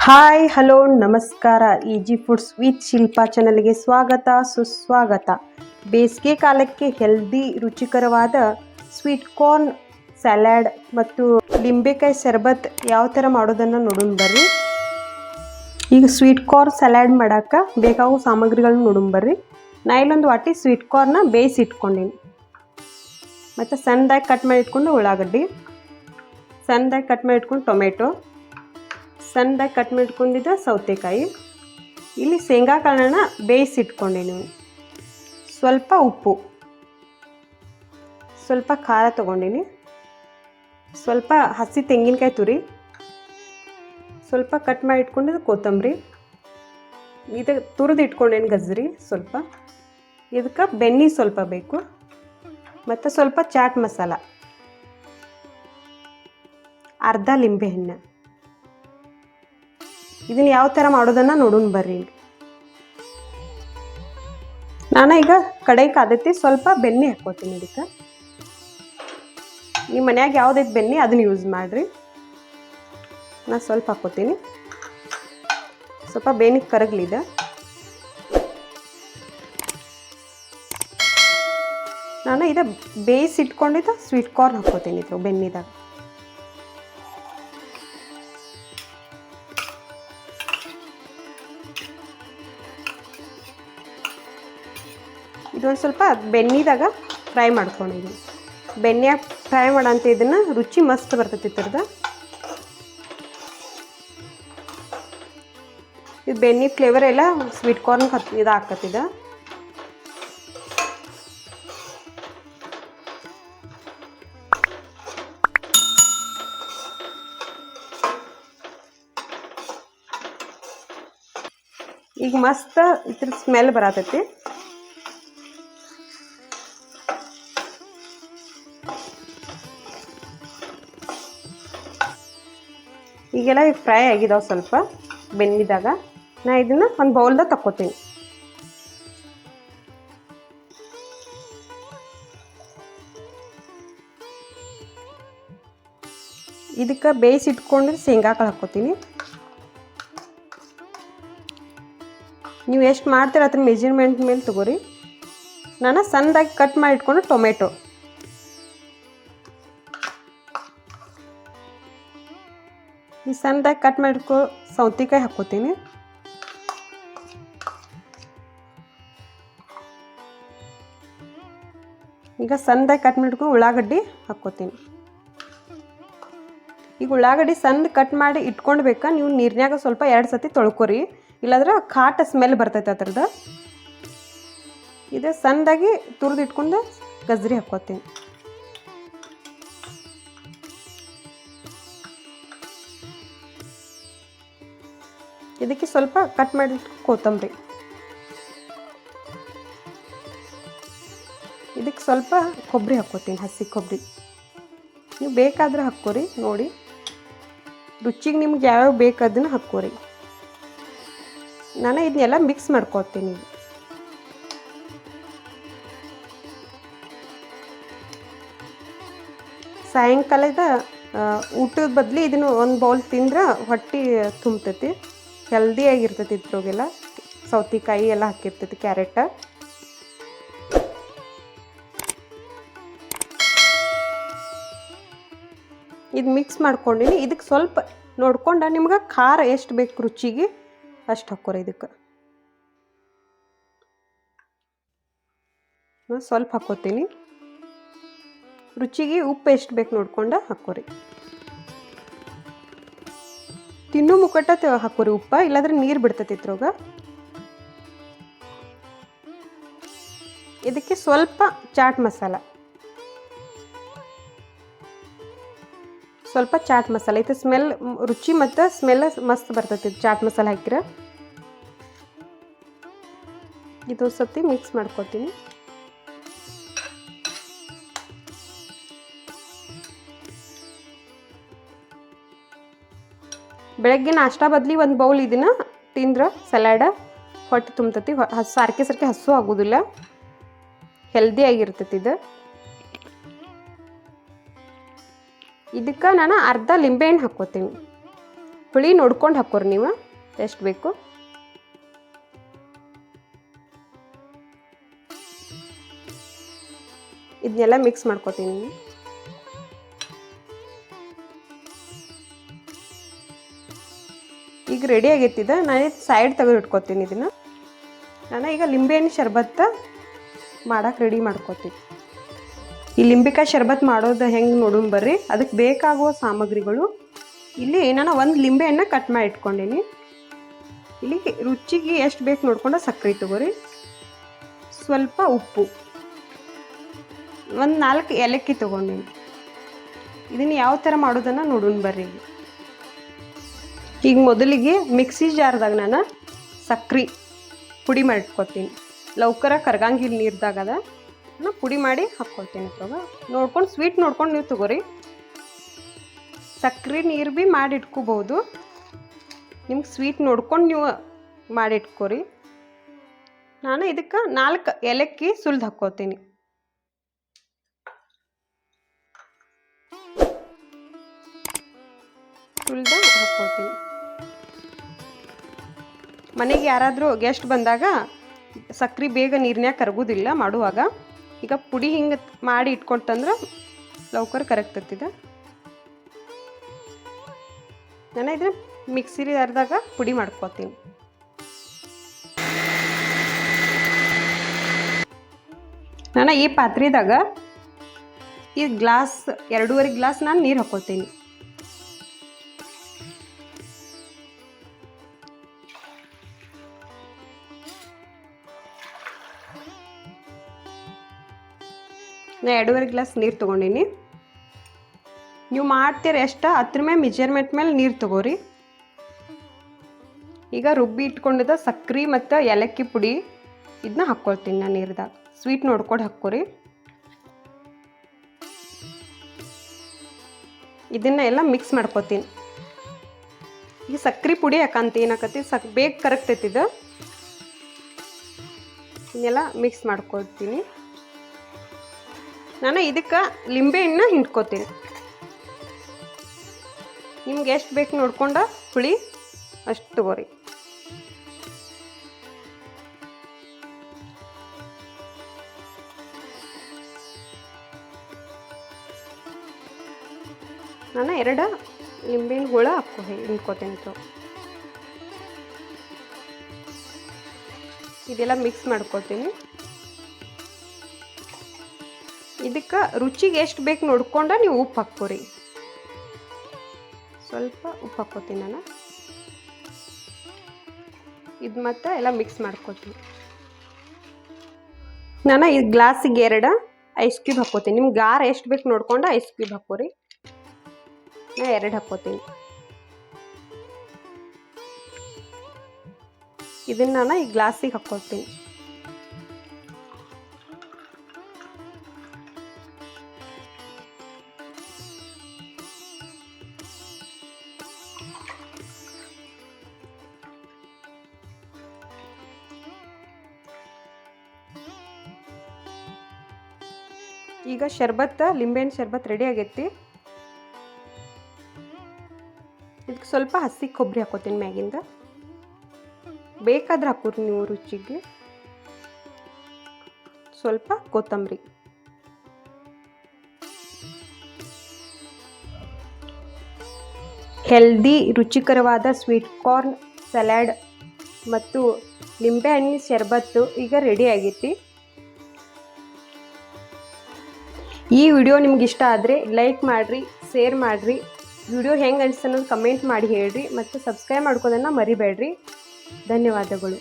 Hi hello ನಮಸ್ಕಾರ. Easy foods with Shilpa ಚಾನಲ್ಗೆ ಸ್ವಾಗತ ಸುಸ್ವಾಗತ. ಬೇಸಿಗೆ ಕಾಲಕ್ಕೆ ಹೆಲ್ದಿ ರುಚಿಕರವಾದ ಸ್ವೀಟ್ ಕಾರ್ನ್ ಸಲಾಡ್ ಮತ್ತು ಲಿಂಬೆಕಾಯಿ ಶರ್ಬತ್ ಯಾವ ಥರ ಮಾಡೋದನ್ನು ನೋಡೋಣ ಬರ್ರಿ. ಈಗ ಸ್ವೀಟ್ ಕಾರ್ನ್ ಸಲಾಡ್ ಮಾಡೋಕ್ಕೆ ಬೇಕಾಗೋ ಸಾಮಗ್ರಿಗಳನ್ನ ನೋಡೋಣ ಬರ್ರಿ. ನಾ ಇಲ್ಲೊಂದು ವಾಟಿ ಸ್ವೀಟ್ ಕಾರ್ನ ಬೇಯಿಸಿ ಇಟ್ಕೊಂಡೀನಿ. ಮತ್ತು ಸಣ್ಣದಾಗಿ ಕಟ್ ಮಾಡಿ ಇಟ್ಕೊಂಡು ಉಳ್ಳಾಗಡ್ಡಿ, ಸಣ್ಣದಾಗಿ ಕಟ್ ಮಾಡಿ ಇಟ್ಕೊಂಡು ಟೊಮೆಟೊ, ಸಣ್ಣದಾಗಿ ಕಟ್ ಮಾಡಿಟ್ಕೊಂಡಿದ್ದ ಸೌತೆಕಾಯಿ, ಇಲ್ಲಿ ಶೇಂಗಾ ಕಾಳನ್ನ ಬೇಯಿಸಿಟ್ಕೊಂಡೀನಿ. ಸ್ವಲ್ಪ ಉಪ್ಪು, ಸ್ವಲ್ಪ ಖಾರ ತೊಗೊಂಡೀನಿ, ಸ್ವಲ್ಪ ಹಸಿ ತೆಂಗಿನಕಾಯಿ ತುರಿ, ಸ್ವಲ್ಪ ಕಟ್ ಮಾಡಿ ಇಟ್ಕೊಂಡಿದ್ದು ಕೊತ್ತಂಬರಿ, ಇದು ತುರಿದು ಇಟ್ಕೊಂಡೇನು ಗಜ್ಜರಿ ಸ್ವಲ್ಪ, ಇದಕ್ಕೆ ಬೆಣ್ಣೆ ಸ್ವಲ್ಪ ಬೇಕು, ಮತ್ತು ಸ್ವಲ್ಪ ಚಾಟ್ ಮಸಾಲ, ಅರ್ಧ ಲಿಂಬೆಹಣ್ಣು. ಇದನ್ನು ಯಾವ ಥರ ಮಾಡೋದನ್ನು ನೋಡೋಣ ಬರ್ರಿ. ನಾನು ಈಗ ಕಡೆ ಕಾದೈತಿ ಸ್ವಲ್ಪ ಬೆಣ್ಣೆ ಹಾಕ್ಕೋತೀನಿ. ಇದಕ್ಕೆ ನಿಮ್ಮ ಮನ್ಯಾಗ ಯಾವುದೈತೆ ಬೆಣ್ಣೆ ಅದನ್ನು ಯೂಸ್ ಮಾಡಿರಿ. ನಾನು ಸ್ವಲ್ಪ ಹಾಕ್ಕೋತೀನಿ. ಸ್ವಲ್ಪ ಬೆಣ್ಣೆ ಕರಗಲಿದೆ. ನಾನು ಇದು ಬೇಯಿಸಿಟ್ಕೊಂಡಿದ್ದ ಸ್ವೀಟ್ ಕಾರ್ನ್ ಹಾಕ್ಕೋತೀನಿ ಇದು ಬೆಣ್ಣೆದಾಗ. ಇದೊಂದು ಸ್ವಲ್ಪ ಬೆಣ್ಣೆದಾಗ ಫ್ರೈ ಮಾಡ್ಕೊಂಡಿದ್ದೀನಿ. ಬೆಣ್ಣೆಯಾಗ ಫ್ರೈ ಮಾಡೋಂಥ ಇದನ್ನು ರುಚಿ ಮಸ್ತ್ ಬರ್ತೈತಿ ಇದ್ರದ್ದು. ಇದು ಬೆಣ್ಣೆ ಫ್ಲೇವರ್ ಎಲ್ಲ ಸ್ವೀಟ್ ಕಾರ್ನ್ ಇದು ಹಾಕತ್ತಿದ. ಈಗ ಮಸ್ತ್ ಇದ್ರ ಸ್ಮೆಲ್ ಬರತೈತಿ. ಈಗೆಲ್ಲ ಫ್ರೈ ಆಗಿದಾವೆ ಸ್ವಲ್ಪ ಬೆಣ್ಣಿದಾಗ. ನಾ ಇದನ್ನು ಒಂದು ಬೌಲ್ದಾಗ ತಕ್ಕೋತೀನಿ. ಇದಕ್ಕೆ ಬೇಯಿಸಿಟ್ಕೊಂಡು ಶೇಂಗಾ ಕಾಳು ಹಾಕ್ಕೋತೀನಿ. ನೀವು ಎಷ್ಟು ಮಾಡ್ತೀರ ಅದ್ರ ಮೆಜರ್ಮೆಂಟ್ ಮೇಲೆ ತೊಗೋರಿ. ನಾನು ಸಣ್ಣದಾಗಿ ಕಟ್ ಮಾಡಿ ಇಟ್ಕೊಂಡು ಟೊಮೆಟೊ, ಈ ಸಣ್ಣದಾಗಿ ಕಟ್ ಮಾಡಿಟ್ಕೊ ಸೌತೆಕಾಯಿ ಹಾಕ್ಕೋತೀನಿ. ಈಗ ಸಣ್ಣದಾಗಿ ಕಟ್ ಮಾಡಿಟ್ಕೊಂಡು ಉಳ್ಳಾಗಡ್ಡಿ ಹಾಕ್ಕೋತೀನಿ. ಈಗ ಉಳ್ಳಾಗಡ್ಡಿ ಸಣ್ಣ ಕಟ್ ಮಾಡಿ ಇಟ್ಕೊಳ್ಬೇಕಾ ನೀವು ನೀರಿನಾಗ ಸ್ವಲ್ಪ 2 ಸತಿ ತೊಳ್ಕೊರಿ, ಇಲ್ಲಾಂದ್ರೆ ಖಾಟ ಸ್ಮೆಲ್ ಬರ್ತೈತೆ ಅದ್ರದ್ದು. ಇದು ಸಣ್ಣದಾಗಿ ತುರಿದು ಇಟ್ಕೊಂಡು ಗಜ್ಜರಿ ಹಾಕ್ಕೋತೀನಿ. ಇದಕ್ಕೆ ಸ್ವಲ್ಪ ಕಟ್ ಮಾಡಿ ಕೊತ್ತಂಬರಿ, ಇದಕ್ಕೆ ಸ್ವಲ್ಪ ಕೊಬ್ಬರಿ ಹಾಕ್ಕೋತೀನಿ, ಹಸಿ ಕೊಬ್ಬರಿ. ನೀವು ಬೇಕಾದ್ರೆ ಹಾಕ್ಕೋರಿ ನೋಡಿ, ರುಚಿಗೆ ನಿಮ್ಗೆ ಯಾವ್ಯಾವ ಬೇಕು ಅದನ್ನು ಹಾಕ್ಕೋರಿ. ನಾನು ಇದನ್ನೆಲ್ಲ ಮಿಕ್ಸ್ ಮಾಡ್ಕೊತೀನಿ. ಸಾಯಂಕಾಲದ ಊಟದ ಬದಲು ಇದನ್ನು ಒಂದು ಬೌಲ್ ತಿಂದ್ರೆ ಹೊಟ್ಟೆ ತುಂಬ್ತೈತಿ, ಹೆಲ್ದಿಯಾಗಿರ್ತೈತಿ. ಇದ್ರಾಗೆಲ್ಲ ಸೌತೆಕಾಯಿ ಎಲ್ಲ ಹಾಕಿರ್ತೈತಿ, ಕ್ಯಾರೆಟ್. ಇದು ಮಿಕ್ಸ್ ಮಾಡ್ಕೊಂಡಿನಿ. ಇದಕ್ಕೆ ಸ್ವಲ್ಪ ನೋಡ್ಕೊಂಡು ನಿಮ್ಗೆ ಖಾರ ಎಷ್ಟು ಬೇಕು ರುಚಿಗೆ ಅಷ್ಟು ಹಾಕ್ಕೋರಿ. ಇದಕ್ಕೆ ಸ್ವಲ್ಪ ಹಾಕ್ಕೋತೀನಿ. ರುಚಿಗೆ ಉಪ್ಪು ಎಷ್ಟು ಬೇಕು ನೋಡ್ಕೊಂಡು ಹಾಕ್ಕೋರಿ. ತಿನ್ನೋ ಮುಕ್ಕಟ್ಟ ಹಾಕೋರಿ ಉಪ್ಪ, ಇಲ್ಲಾಂದ್ರೆ ನೀರು ಬಿಡ್ತೈತಿ ಇದ್ರಾಗ. ಇದಕ್ಕೆ ಸ್ವಲ್ಪ ಚಾಟ್ ಮಸಾಲ, ಸ್ವಲ್ಪ ಚಾಟ್ ಮಸಾಲ. ಇದು ಸ್ಮೆಲ್ ರುಚಿ ಮತ್ತು ಸ್ಮೆಲ್ ಮಸ್ತ್ ಬರ್ತೈತಿ ಚಾಟ್ ಮಸಾಲ ಹಾಕಿರ. ಇದು ಸತಿ ಮಿಕ್ಸ್ ಮಾಡ್ಕೊತೀನಿ. ಬೆಳಗ್ಗೆ ನಾಷ್ಟಾ ಬದಲಿ ಒಂದು ಬೌಲ್ ಇದನ್ನು ತಿಂದ್ರೆ ಸಲಾಡ ಹೊಟ್ಟೆ ತುಂಬ್ತೈತಿ. ಸಾರ್ಕೆ ಹಸು ಆಗೋದಿಲ್ಲ, ಹೆಲ್ದಿ ಆಗಿರ್ತೈತಿ ಇದು. ಇದಕ್ಕೆ ನಾನು ಅರ್ಧ ಲಿಂಬೆಹಣ್ಣು ಹಾಕ್ಕೋತೀನಿ. ಹುಳಿ ನೋಡ್ಕೊಂಡು ಹಾಕೋರಿ ನೀವು ಎಷ್ಟು ಬೇಕು. ಇದನ್ನೆಲ್ಲ ಮಿಕ್ಸ್ ಮಾಡ್ಕೊತೀನಿ. ಈಗ ರೆಡಿ ಆಗೈತಿದ. ನಾನು ಸೈಡ್ ತೆಗೆದು ಇಟ್ಕೊತೀನಿ ಇದನ್ನು. ನಾನು ಈಗ ಲಿಂಬೆಹಣ್ಣು ಶರ್ಬತ್ತ ಮಾಡಕ್ಕೆ ರೆಡಿ ಮಾಡ್ಕೊತೀನಿ. ಈ ಲಿಂಬೆಕಾಯಿ ಶರ್ಬತ್ ಮಾಡೋದು ಹೆಂಗೆ ನೋಡೋಣ ಬರ್ರಿ. ಅದಕ್ಕೆ ಬೇಕಾಗುವ ಸಾಮಗ್ರಿಗಳು ಇಲ್ಲಿ ನಾನು ಒಂದು ಲಿಂಬೆಹಣ್ಣು ಕಟ್ ಮಾಡಿ ಇಟ್ಕೊಂಡೀನಿ. ಇಲ್ಲಿ ರುಚಿಗೆ ಎಷ್ಟು ಬೇಕು ನೋಡ್ಕೊಂಡು ಸಕ್ಕರೆ ತಗೋರಿ, ಸ್ವಲ್ಪ ಉಪ್ಪು, ಒಂದು 4 ಏಲಕ್ಕಿ ತೊಗೊಂಡೀನಿ. ಇದನ್ನು ಯಾವ ಥರ ಮಾಡೋದನ್ನು ನೋಡೋಣ ಬರ್ರಿ. ಈಗ ಮೊದಲಿಗೆ ಮಿಕ್ಸಿ ಜಾರ್ದಾಗ ನಾನು ಸಕ್ರೆ ಪುಡಿ ಮಾಡಿಟ್ಕೊತೀನಿ. ಲೌಕರ ಕರ್ಗಂಗಿಲ್ಲ ನೀರ್ದಾಗದ ನಾನು ಪುಡಿ ಮಾಡಿ ಹಾಕ್ಕೊಳ್ತೀನಿ. ಅದ್ರಾಗ ನೋಡ್ಕೊಂಡು ಸ್ವೀಟ್ ನೋಡ್ಕೊಂಡು ನೀವು ತಗೋರಿ. ಸಕ್ರೆ ನೀರು ಭೀ ಮಾಡಿ ಇಟ್ಕೋಬೋದು. ನಿಮ್ಗೆ ಸ್ವೀಟ್ ನೋಡ್ಕೊಂಡು ನೀವು ಮಾಡಿಟ್ಕೋರಿ. ನಾನು ಇದಕ್ಕೆ 4 ಏಲಕ್ಕಿ ಸುಲಿದು ಹಾಕ್ಕೋತೀನಿ. ಸುಲಿದು ಹಾಕ್ಕೋತೀನಿ. ಮನೆಗೆ ಯಾರಾದರೂ ಗೆಸ್ಟ್ ಬಂದಾಗ ಸಕ್ರೆ ಬೇಗ ನೀರಿನ್ಯಾಗ ಕರಗೋದಿಲ್ಲ ಮಾಡುವಾಗ. ಈಗ ಪುಡಿ ಹಿಂಗೆ ಮಾಡಿ ಇಟ್ಕೊಳ್ತಂದ್ರೆ ಲೌಕರ್ ಕರಗ್ತತ್ತಿದೆ. ನಾನು ಇದನ್ನ ಮಿಕ್ಸಿ ಜಾರ್ದಾಗ ಪುಡಿ ಮಾಡ್ಕೊತೀನಿ. ನಾನು ಈ ಪಾತ್ರೆದಾಗ ಈ ಗ್ಲಾಸ್ 2.5 ಗ್ಲಾಸ್ ನಾನು ನೀರು ಹಾಕ್ಕೊತೀನಿ. ನಾನು 2.5 ಗ್ಲಾಸ್ ನೀರು ತೊಗೊಂಡಿನಿ. ನೀವು ಮಾಡ್ತೀರ ಎಷ್ಟು ಅದ್ರ ಮೇಲೆ ಮೆಜರ್ಮೆಂಟ್ ಮೇಲೆ ನೀರು ತಗೋರಿ. ಈಗ ರುಬ್ಬಿ ಇಟ್ಕೊಂಡಿದ್ದ ಸಕ್ರೆ ಮತ್ತು ಏಲಕ್ಕಿ ಪುಡಿ ಇದನ್ನ ಹಾಕ್ಕೊಳ್ತೀನಿ ನಾನು ನೀರ್ದಾಗ. ಸ್ವೀಟ್ ನೋಡ್ಕೊಂಡು ಹಾಕ್ಕೋರಿ. ಇದನ್ನ ಎಲ್ಲ ಮಿಕ್ಸ್ ಮಾಡ್ಕೊತೀನಿ. ಈಗ ಸಕ್ರೆ ಪುಡಿ ಹಾಕಂತ ಏನಾಕತಿ ಬೇಗ ಕರಗ್ತೈತಿದ. ಇದನ್ನೆಲ್ಲ ಮಿಕ್ಸ್ ಮಾಡ್ಕೊಳ್ತೀನಿ. ನಾನು ಇದಕ್ಕೆ ಲಿಂಬೆಹಣ್ಣು ಹಿಂಡ್ಕೊತೀನಿ. ನಿಮ್ಗೆ ಎಷ್ಟು ಬೇಕು ನೋಡ್ಕೊಂಡು ಹುಳಿ ಅಷ್ಟು ತಗೋರಿ. ನಾನು 2 ಲಿಂಬೆಹಣ್ಣು ಹುಳ ಹಿಂಡ್ಕೊತೀನಿ. ಇದೆಲ್ಲ ಮಿಕ್ಸ್ ಮಾಡ್ಕೊತೀನಿ. ಇದಕ್ಕೆ ರುಚಿಗೆ ಎಷ್ಟು ಬೇಕು ನೋಡ್ಕೊಂಡು ನೀವು ಉಪ್ಪು ಹಾಕ್ಕೋರಿ. ಸ್ವಲ್ಪ ಉಪ್ಪು ಹಾಕ್ಕೋತೀನಿ ನಾನು. ಇದು ಮತ್ತು ಎಲ್ಲ ಮಿಕ್ಸ್ ಮಾಡ್ಕೊತೀನಿ. ನಾನು ಈ ಗ್ಲಾಸಿಗೆ 2 ಐಸ್ ಕ್ಯೂಬ್ ಹಾಕ್ಕೋತೀನಿ. ನಿಮ್ಗೆ ಗಾರ ಎಷ್ಟು ಬೇಕು ನೋಡ್ಕೊಂಡು ಐಸ್ ಕ್ಯೂಬ್ ಹಾಕ್ಕೋರಿ. ನಾನು 2 ಹಾಕ್ಕೋತೀನಿ. ಇದನ್ನು ನಾನು ಈ ಗ್ಲಾಸಿಗೆ ಹಾಕ್ಕೊಳ್ತೀನಿ. ಈಗ ಶರ್ಬತ್ ಲಿಂಬೆಹಣ್ಣು ಶರ್ಬತ್ ರೆಡಿ ಆಗೈತಿ. ಇದಕ್ಕೆ ಸ್ವಲ್ಪ ಹಸಿ ಕೊಬ್ಬರಿ ಹಾಕೋತೀನಿ ಮ್ಯಾಗಿಂದ. ಬೇಕಾದ್ರೆ ಹಾಕೋರಿ ನೀವು ರುಚಿಗೆ. ಸ್ವಲ್ಪ ಕೊತ್ತಂಬರಿ. ಹೆಲ್ದಿ ರುಚಿಕರವಾದ ಸ್ವೀಟ್ ಕಾರ್ನ್ ಸಲಾಡ್ ಮತ್ತು ಲಿಂಬೆಹಣ್ಣಿನ ಶರ್ಬತ್ತು ಈಗ ರೆಡಿ ಆಗೈತಿ. ಈ ವಿಡಿಯೋ ನಿಮ್ಗೆ ಇಷ್ಟ ಆದರೆ ಲೈಕ್ ಮಾಡಿರಿ, ಶೇರ್ ಮಾಡಿರಿ. ವಿಡಿಯೋ ಹೆಂಗೆ ಅನಿಸ್ತು ಅನ್ನೋದು ಕಮೆಂಟ್ ಮಾಡಿ ಹೇಳಿರಿ ಮತ್ತು ಸಬ್ಸ್ಕ್ರೈಬ್ ಮಾಡ್ಕೋದನ್ನು ಮರಿಬೇಡ್ರಿ. ಧನ್ಯವಾದಗಳು.